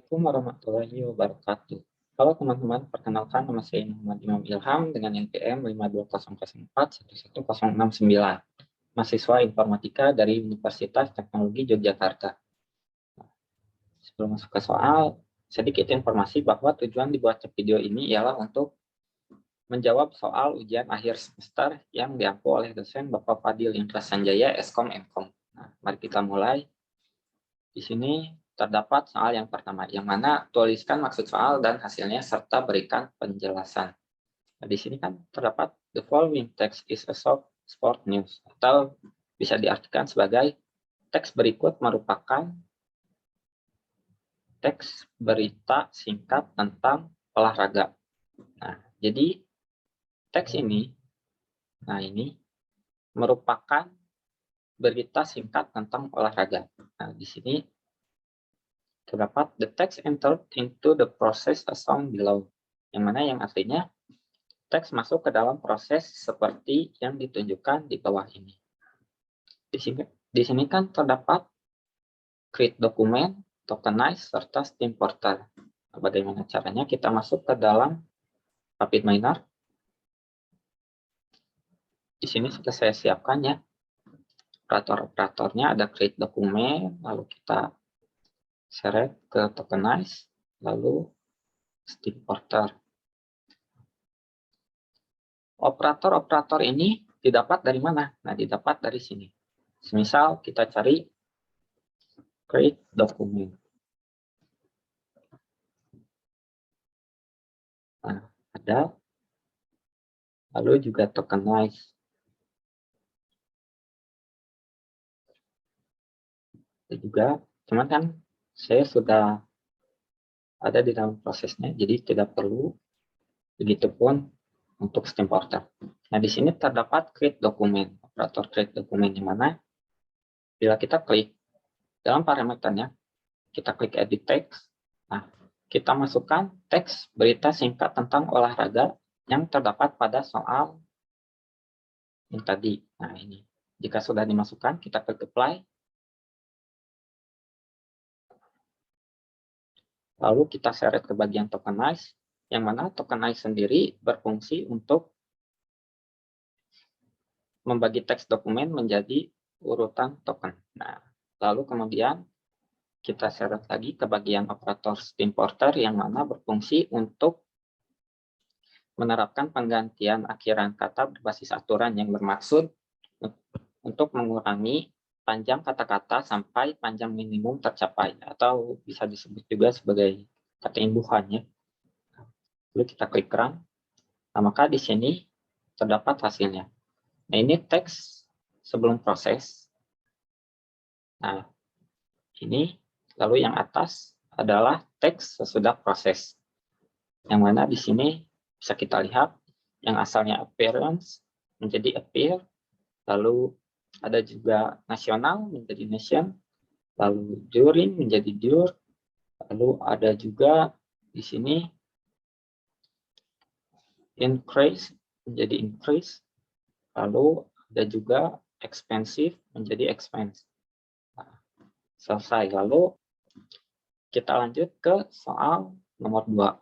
Assalamualaikum warahmatullahi wabarakatuh. Halo teman-teman, perkenalkan nama saya Muhammad Imam Ilham dengan NPM 52004-11069, mahasiswa informatika dari Universitas Teknologi Yogyakarta. Sebelum masuk ke soal, sedikit informasi bahwa tujuan dibuatnya video ini ialah untuk menjawab soal ujian akhir semester yang diampu oleh dosen Bapak Fadil Indra Sanjaya, Eskom Mkom. Nah, mari kita mulai. Di sini terdapat soal yang pertama, yang mana tuliskan maksud soal dan hasilnya serta berikan penjelasan. Nah, di sini kan terdapat the following text is a sport news, atau bisa diartikan sebagai teks berikut merupakan teks berita singkat tentang olahraga. Nah, jadi teks ini, merupakan berita singkat tentang olahraga. Nah, di sini terdapat the text entered into the process as shown below, yang mana yang artinya teks masuk ke dalam proses seperti yang ditunjukkan di bawah ini. Di sini kan terdapat create dokumen, tokenize, serta steam portal. Bagaimana caranya kita masuk ke dalam RapidMiner? Di sini sudah saya siapkan ya. Operator-operatornya ada create dokumen, lalu kita seret ke tokenize, lalu steam portal. Operator-operator ini didapat dari mana? Nah, didapat dari sini. Misal kita cari create document. Nah, ada. Lalu juga tokenize. Ada juga, cuman kan saya sudah ada di dalam prosesnya, jadi tidak perlu. Begitupun untuk steam portal. Nah, di sini terdapat create dokumen, operator create dokumen, di mana bila kita klik dalam parameternya, kita klik edit text. Nah, kita masukkan teks berita singkat tentang olahraga yang terdapat pada soal yang tadi. Nah, ini. Jika sudah dimasukkan, kita klik apply. Lalu kita seret ke bagian tokenize, yang mana tokenize sendiri berfungsi untuk membagi teks dokumen menjadi urutan token. Nah, lalu kemudian kita seret lagi ke bagian operator steam porter yang mana berfungsi untuk menerapkan penggantian akhiran kata berbasis aturan yang bermaksud untuk mengurangi panjang kata-kata sampai panjang minimum tercapai, atau bisa disebut juga sebagai kata imbuhannya. Lalu kita klik run. Nah, maka di sini terdapat hasilnya. Nah, ini teks sebelum proses. Nah, ini lalu yang atas adalah teks sesudah proses. Yang mana di sini bisa kita lihat yang asalnya appearance menjadi appear, lalu ada juga nasional menjadi nation, lalu during menjadi dur, lalu ada juga di sini increase menjadi increase, lalu ada juga expensive menjadi expense. Nah, selesai. Lalu kita lanjut ke soal nomor 2.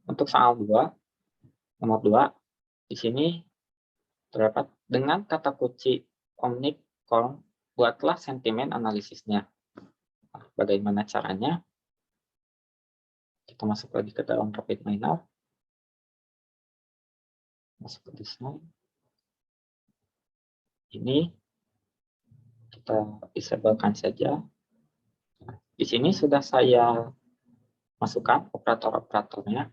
Untuk soal 2, nomor 2, di sini terdapat dengan kata kunci omnicorn, buatlah sentimen analisisnya. Nah, bagaimana caranya? Kita masuk lagi ke dalam RapidMiner. Masuk ke design. Ini kita disablekan saja. Nah, di sini sudah saya masukkan operator-operatornya.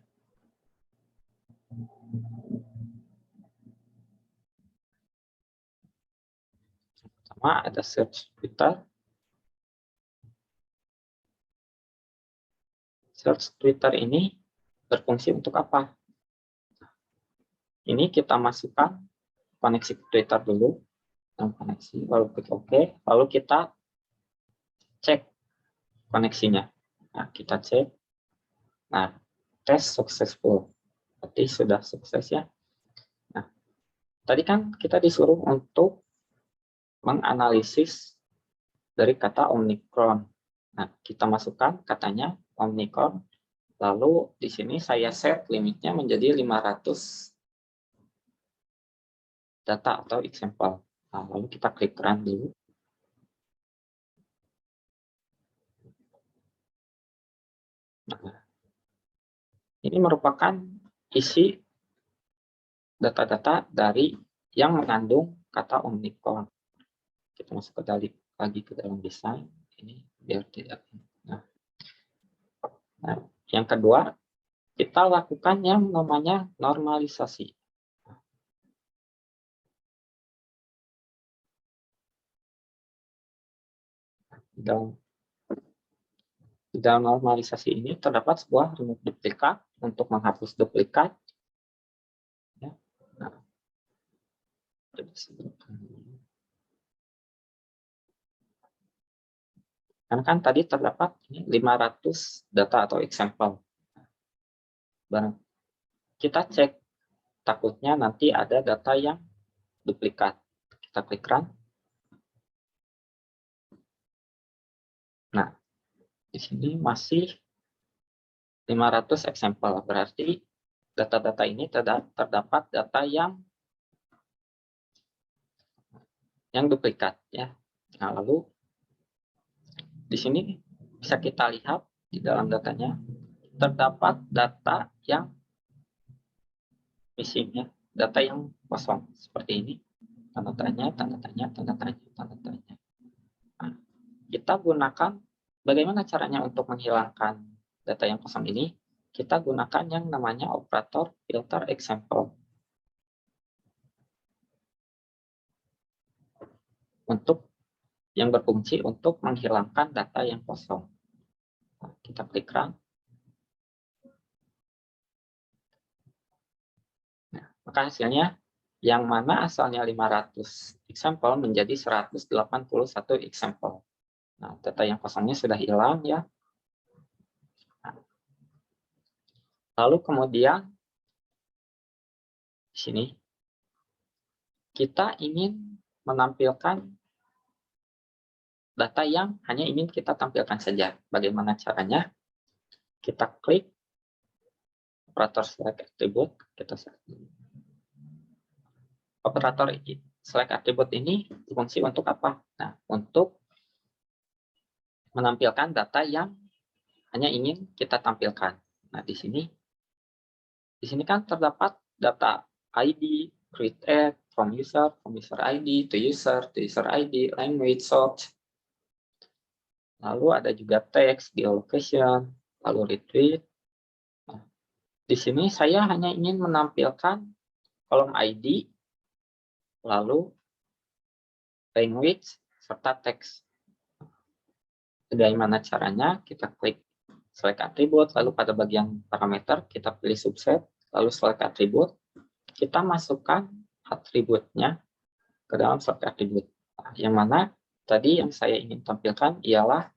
Pertama ada search Twitter. Search Twitter ini berfungsi untuk apa? Ini kita masukkan koneksi Twitter dulu. Koneksi, lalu klik OK. Lalu kita cek koneksinya. Nah, kita cek. Nah, tes successful. Berarti sudah sukses ya. Nah, tadi kan kita disuruh untuk menganalisis dari kata Omicron. Nah, kita masukkan katanya Omicron. Lalu di sini saya set limitnya menjadi 500 data atau example. Nah, lalu kita klik run dulu. Nah, ini merupakan isi data-data dari yang mengandung kata Omicron. Kita masuk lagi ke dalam desain ini biar tidak. Nah, yang kedua, kita lakukan yang namanya normalisasi. Di dalam normalisasi ini terdapat sebuah remove duplikat untuk menghapus duplikat. Ya. Nah, karena kan tadi terdapat 500 data atau example. Kita cek, takutnya nanti ada data yang duplikat. Kita klik run. Nah, di sini masih 500 example, berarti data-data ini terdapat data yang duplikat ya. Nah, lalu di sini bisa kita lihat di dalam datanya terdapat data yang missing ya, data yang kosong seperti ini. Tanda tanya, tanda tanya, tanda tanya, tanda tanya. Nah, kita gunakan bagaimana caranya untuk menghilangkan data yang kosong ini? Kita gunakan yang namanya operator filter example. Untuk yang berfungsi untuk menghilangkan data yang kosong. Nah, kita klik run. Nah, maka hasilnya yang mana asalnya 500 example menjadi 181 example. Nah, data yang kosongnya sudah hilang ya. Nah, lalu kemudian di sini kita ingin menampilkan data yang hanya ingin kita tampilkan saja. Bagaimana caranya? Kita klik operator select attribute, kita operator select attribute ini berfungsi untuk apa? Nah, untuk menampilkan data yang hanya ingin kita tampilkan. Nah, di sini kan terdapat data ID, create add, from user ID, to user ID, language, search. Lalu ada juga teks, geolocation, lalu retweet. Nah, di sini saya hanya ingin menampilkan kolom ID, lalu language, serta teks. Bagaimana caranya? Kita klik select attribute, lalu pada bagian parameter kita pilih subset, lalu select attribute. Kita masukkan atributnya ke dalam select attribute. Nah, yang mana tadi yang saya ingin tampilkan ialah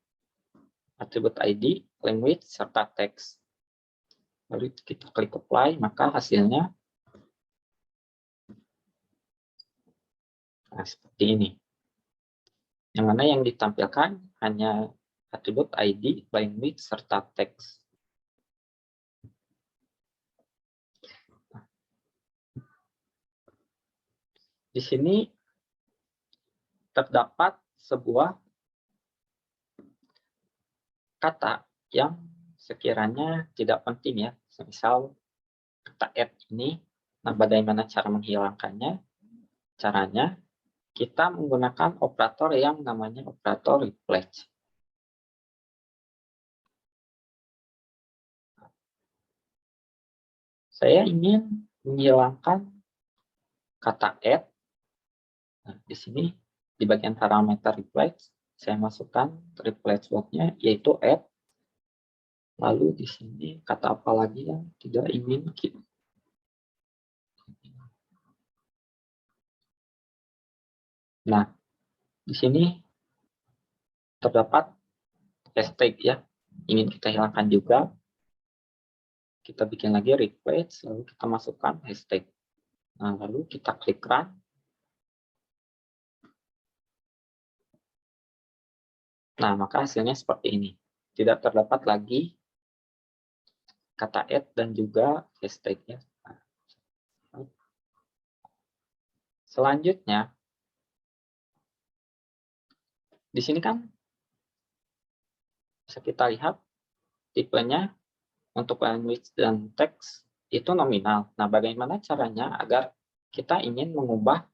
atribut ID, language, serta teks. Lalu kita klik apply, maka hasilnya nah, seperti ini. Yang mana yang ditampilkan hanya atribut ID, language, serta teks. Di sini terdapat sebuah kata yang sekiranya tidak penting ya. Misal kata add ini, nah bagaimana cara menghilangkannya? Caranya kita menggunakan operator yang namanya operator replace. Saya ingin menghilangkan kata add. Nah, di sini di bagian parameter replace saya masukkan replace word-nya yaitu add. Lalu di sini kata apa lagi yang tidak ingin kita. Nah, di sini terdapat hashtag ya, ingin kita hilangkan juga. Kita bikin lagi replace, lalu kita masukkan hashtag. Nah, lalu kita klik run. Nah, maka hasilnya seperti ini. Tidak terdapat lagi kata add dan juga hashtag-nya. Selanjutnya, di sini kan bisa kita lihat tipenya untuk language dan teks itu nominal. Nah, bagaimana caranya agar kita ingin mengubah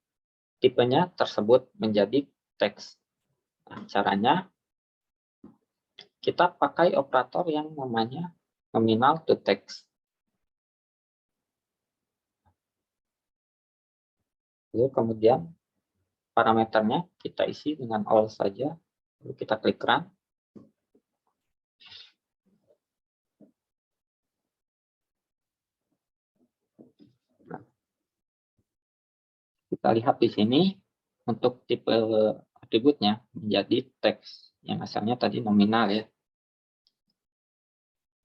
tipenya tersebut menjadi teks? Nah, caranya kita pakai operator yang namanya nominal to text. Lalu kemudian parameternya kita isi dengan all saja. Lalu kita klik run. Nah, kita lihat di sini untuk tipe atributnya menjadi teks yang asalnya tadi nominal ya.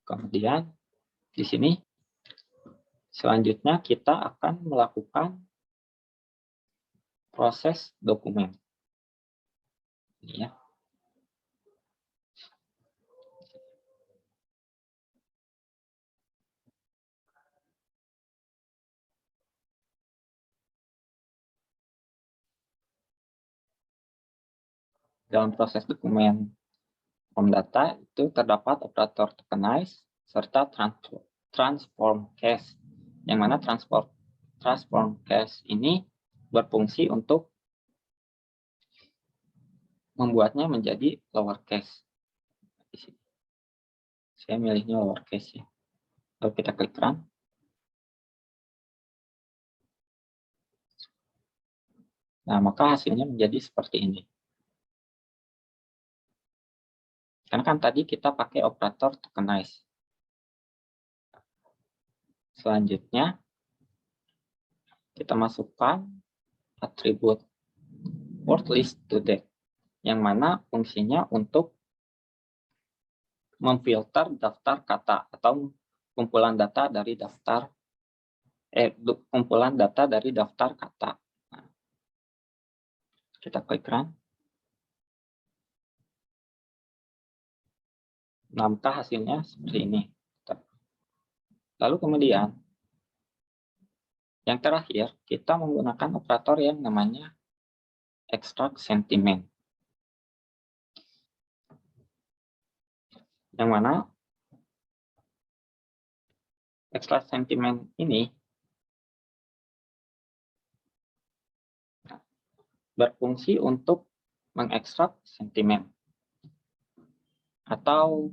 Kemudian di sini selanjutnya kita akan melakukan proses dokumen. Ini ya. Dalam proses dokumen form data itu terdapat operator tokenize serta transform case. Yang mana transform case ini berfungsi untuk membuatnya menjadi lowercase. Saya milihnya lowercase ya. Lalu kita klik run. Nah, maka hasilnya menjadi seperti ini. Karena kan tadi kita pakai operator tokenize. Selanjutnya, kita masukkan atribut word list to date, yang mana fungsinya untuk memfilter daftar kata atau kumpulan data dari daftar kata. Nah, kita klik run. Nah, maka hasilnya seperti ini. Lalu kemudian yang terakhir kita menggunakan operator yang namanya extract sentiment. Yang mana extract sentiment ini berfungsi untuk mengekstrak sentimen. Atau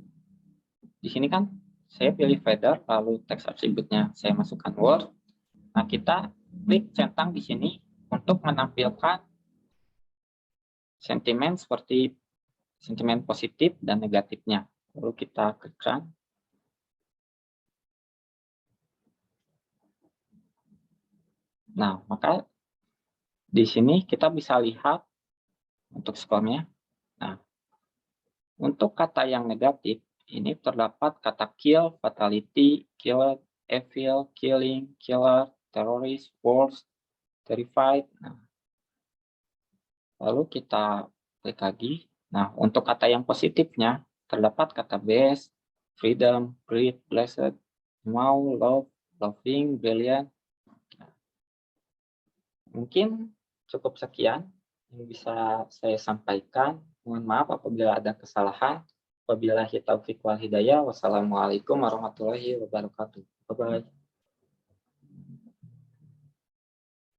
di sini kan saya pilih feather, lalu teks atributnya saya masukkan word. Nah, kita klik centang di sini untuk menampilkan sentimen seperti sentimen positif dan negatifnya. Lalu kita klik run. Nah, maka di sini kita bisa lihat untuk skornya. Nah, untuk kata yang negatif, ini terdapat kata kill, fatality, killer, evil, killing, killer, terrorist, worst, terrified. Nah, lalu kita klik lagi. Nah, untuk kata yang positifnya, terdapat kata best, freedom, great, blessed, mau, love, loving, brilliant. Nah, mungkin cukup sekian yang bisa saya sampaikan. Mohon maaf apabila ada kesalahan. Wabillahi taufiq wal hidayah. Wassalamualaikum warahmatullahi wabarakatuh. Bye-bye.